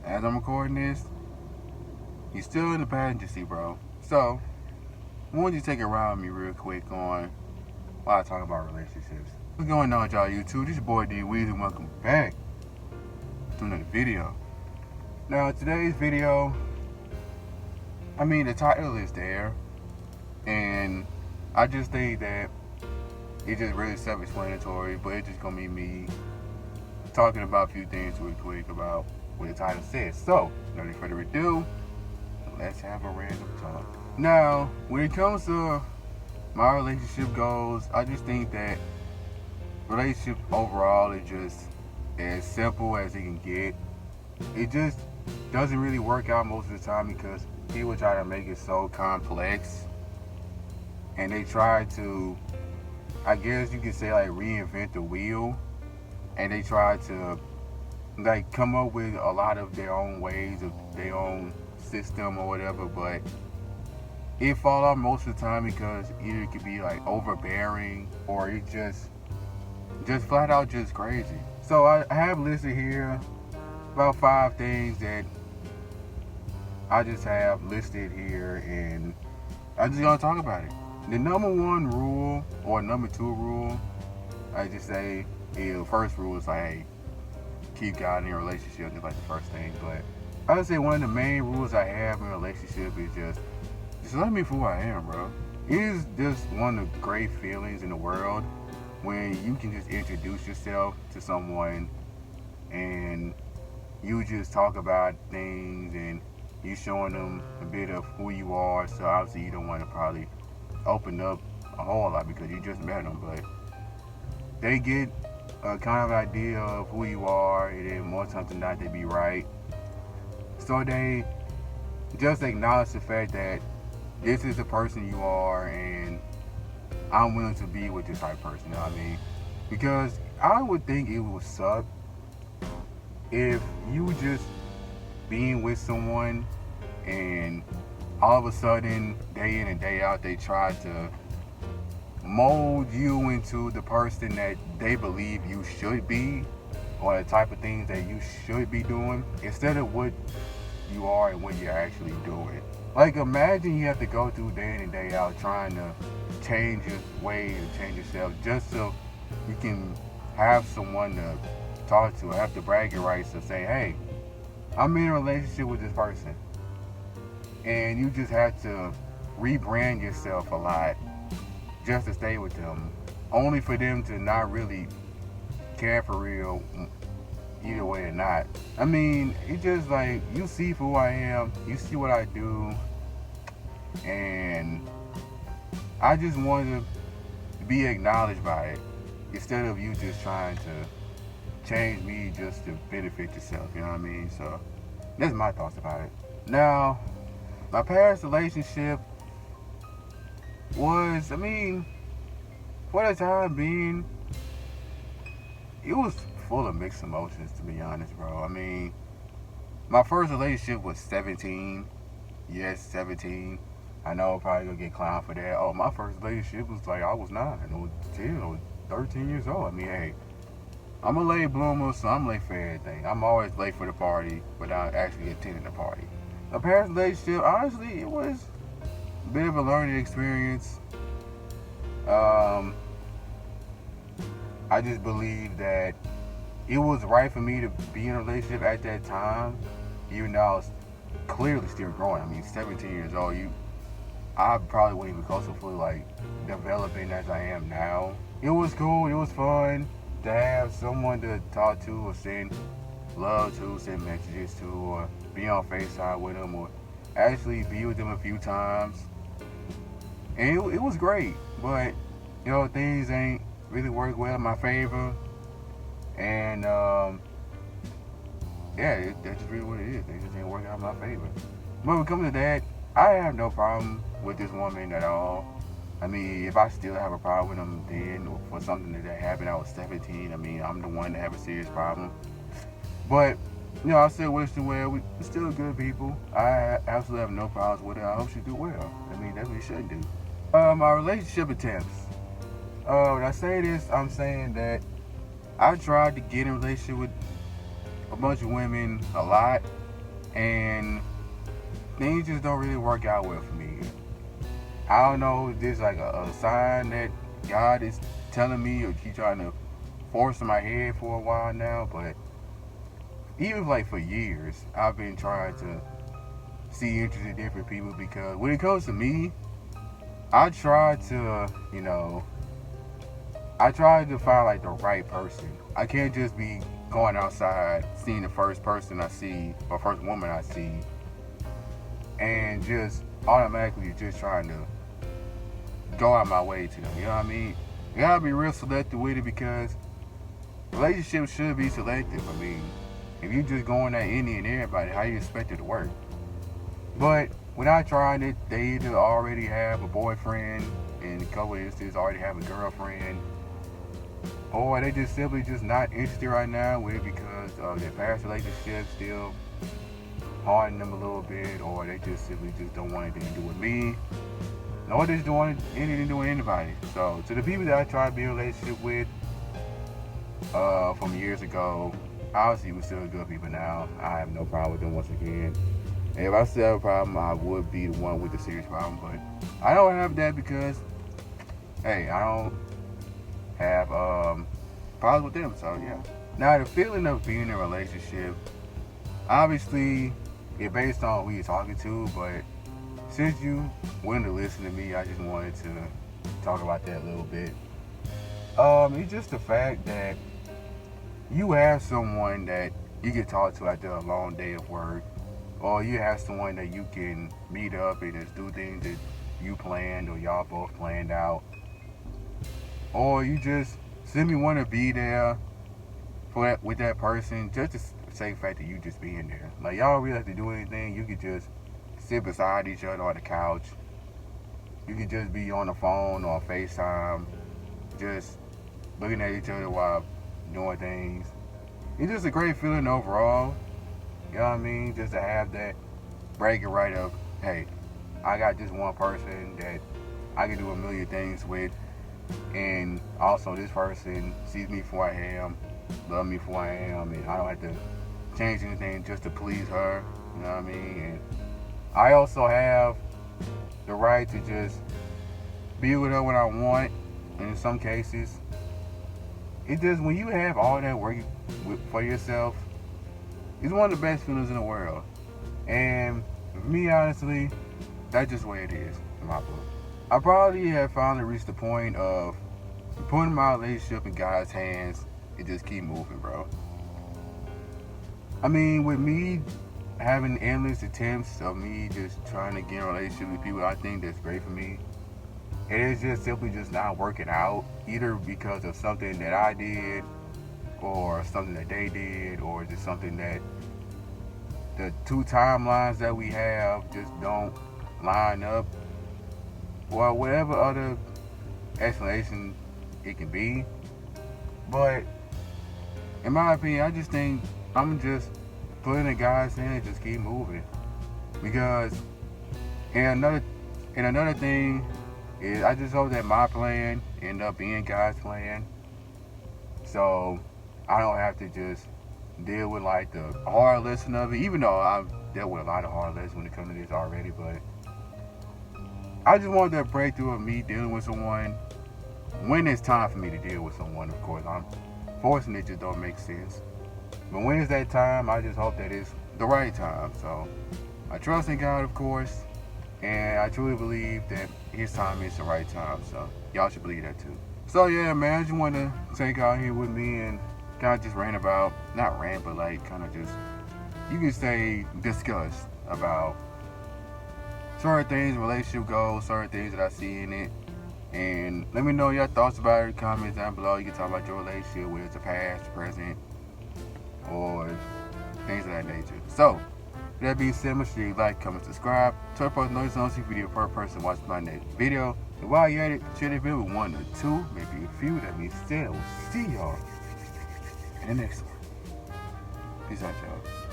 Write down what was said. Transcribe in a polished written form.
as I'm recording this, he's still in the passenger seat, bro. So, I want you to take a ride with me real quick on while I talk about relationships. What's going on, y'all, YouTube? This your boy dweeskii, and welcome back to another video. Now, today's video, the title is there, and I just think that it's just really self-explanatory, but it's just gonna be me talking about a few things real quick about what the title says. So, no further ado, let's have a random talk. Now, when it comes to my relationship goals, I just think that relationship overall is just as simple as it can get. It just doesn't really work out most of the time because people try to make it so complex, and they try to, I guess you could say, like, reinvent the wheel, and they try to like come up with a lot of their own ways of their own system or whatever, but it fall off most of the time because either it could be like overbearing or it just flat out just crazy. So I have listed here about 5 things that I just have listed here, and I'm just gonna talk about it. The number 1 rule or number 2 rule, I just say, the first rule is like, hey, keep God in your relationship. Just like the first thing. But I would say one of the main rules I have in a relationship is just let me for who I am, bro. It is just one of the great feelings in the world when you can just introduce yourself to someone and you just talk about things and you showing them a bit of who you are. So obviously you don't want to probably open up a whole lot because you just met them, but they get a kind of idea of who you are, and then more times than not, they be right. So they just acknowledge the fact that this is the person you are, and I'm willing to be with this type of person, you know what I mean? Because I would think it would suck if you just being with someone and all of a sudden, day in and day out, they try to mold you into the person that they believe you should be, or the type of things that you should be doing, instead of what you are and what you're actually doing. Like, imagine you have to go through day in and day out trying to change your way and change yourself just so you can have someone to talk to, have the bragging rights to say, hey, I'm in a relationship with this person. And you just have to rebrand yourself a lot just to stay with them, only for them to not really care for real either way or not. It's just like, you see for who I am, you see what I do, and I just want to be acknowledged by it instead of you just trying to change me just to benefit yourself, you know what I mean? So that's my thoughts about it. Now, my past relationship was, for the time being, it was full of mixed emotions, to be honest, bro. My first relationship was 17. Yes, 17. I know I'm probably gonna get clowned for that. Oh, my first relationship was like I was 9 or 10 or 13 years old. Hey, I'm a late bloomer, so I'm late for everything. I'm always late for the party without actually attending the party. My past relationship, honestly, it was a bit of a learning experience. I just believe that it was right for me to be in a relationship at that time, even though I was clearly still growing. 17 years old, I probably wouldn't even close to fully like developing as I am now. It was cool, it was fun to have someone to talk to or send love to, send messages to, or be on FaceTime with them, or actually be with them a few times. And it was great, but things ain't really work well in my favor, and that's just really what it is. Things just ain't working out in my favor. But when it comes to that, I have no problem with this woman at all. If I still have a problem with them then, or for something that happened, I was 17. I'm the one that have a serious problem. But I still wish her well. We're still good people. I absolutely have no problems with her. I hope she do well. That's what she should do. My relationship attempts. When I say this, I'm saying that I tried to get in a relationship with a bunch of women a lot, and things just don't really work out well for me. I don't know if this is like a sign that God is telling me or keep trying to force in my head for a while now, but even like for years, I've been trying to see interest in different people because when it comes to me, I try to, I try to find like the right person. I can't just be going outside, seeing the first person I see or first woman I see, and just automatically just trying to go out my way to them. You know what I mean? You gotta be real selective with it because relationships should be selective. I mean, if you just going at any and everybody, how you expect it to work? But when I tried it, they either already have a boyfriend, and a couple of instances already have a girlfriend, or they just simply just not interested right now with it because of their past relationships still haunting them a little bit, or they just simply just don't want anything to do with me, nor just don't want anything to do with anybody. So to the people that I tried to be in a relationship with from years ago, obviously we're still good people now. I have no problem with them once again. And if I still have a problem, I would be the one with the serious problem. But I don't have that because, hey, I don't have problems with them. So yeah. Now the feeling of being in a relationship, obviously, it's based on who you're talking to. But since you willing to listen to me, I just wanted to talk about that a little bit. It's just the fact that you have someone that you can talk to after a long day of work, or you have someone that you can meet up and just do things that you planned or y'all both planned out, or you just simply want to be there with that person just to say the fact that you just being there. Like, y'all don't really have to do anything. You could just sit beside each other on the couch. You could just be on the phone or FaceTime, just looking at each other while doing things. It's just a great feeling overall. You know what I mean? Just to have that bragging right of, hey, I got this one person that I can do a million things with, and also this person sees me for who I am, love me for who I am, and I don't have to change anything just to please her. You know what I mean? And I also have the right to just be with her when I want, and in some cases, it just, when you have all that work for yourself, it's one of the best feelings in the world. And for me, honestly, that's just the way it is in my book. I probably have finally reached the point of putting my relationship in God's hands and just keep moving, bro. I mean, with me having endless attempts of me just trying to get in a relationship with people I think that's great for me, it is just simply just not working out, either because of something that I did, or something that they did, or just something that the two timelines that we have just don't line up, or whatever other explanation it can be. But in my opinion, I just think I'm just putting a guy's hand and just keep moving. Because and another thing is, I just hope that my plan end up being God's plan, so I don't have to just deal with like the hard lesson of it, even though I've dealt with a lot of hard lessons when it comes to this already. But I just want that breakthrough of me dealing with someone when it's time for me to deal with someone. Of course, I'm forcing it just don't make sense. But when it's that time, I just hope that it's the right time. So I trust in God, of course, and I truly believe that his time is the right time. So y'all should believe that too. So yeah, man, I just want to take out here with me and kind of just rant about, not rant, but like kind of just, you can say, discuss about certain things, relationship goals, certain things that I see in it. And let me know your thoughts about it in the comments down below. You can talk about your relationship, whether it's the past, present, or things of that nature. So, with that being said, make sure you like, comment, subscribe, turn post notifications on video per person watching my next video. And while you're at it, share the video with one or two, maybe a few. That means still, we'll see y'all in the next one. Peace out, y'all.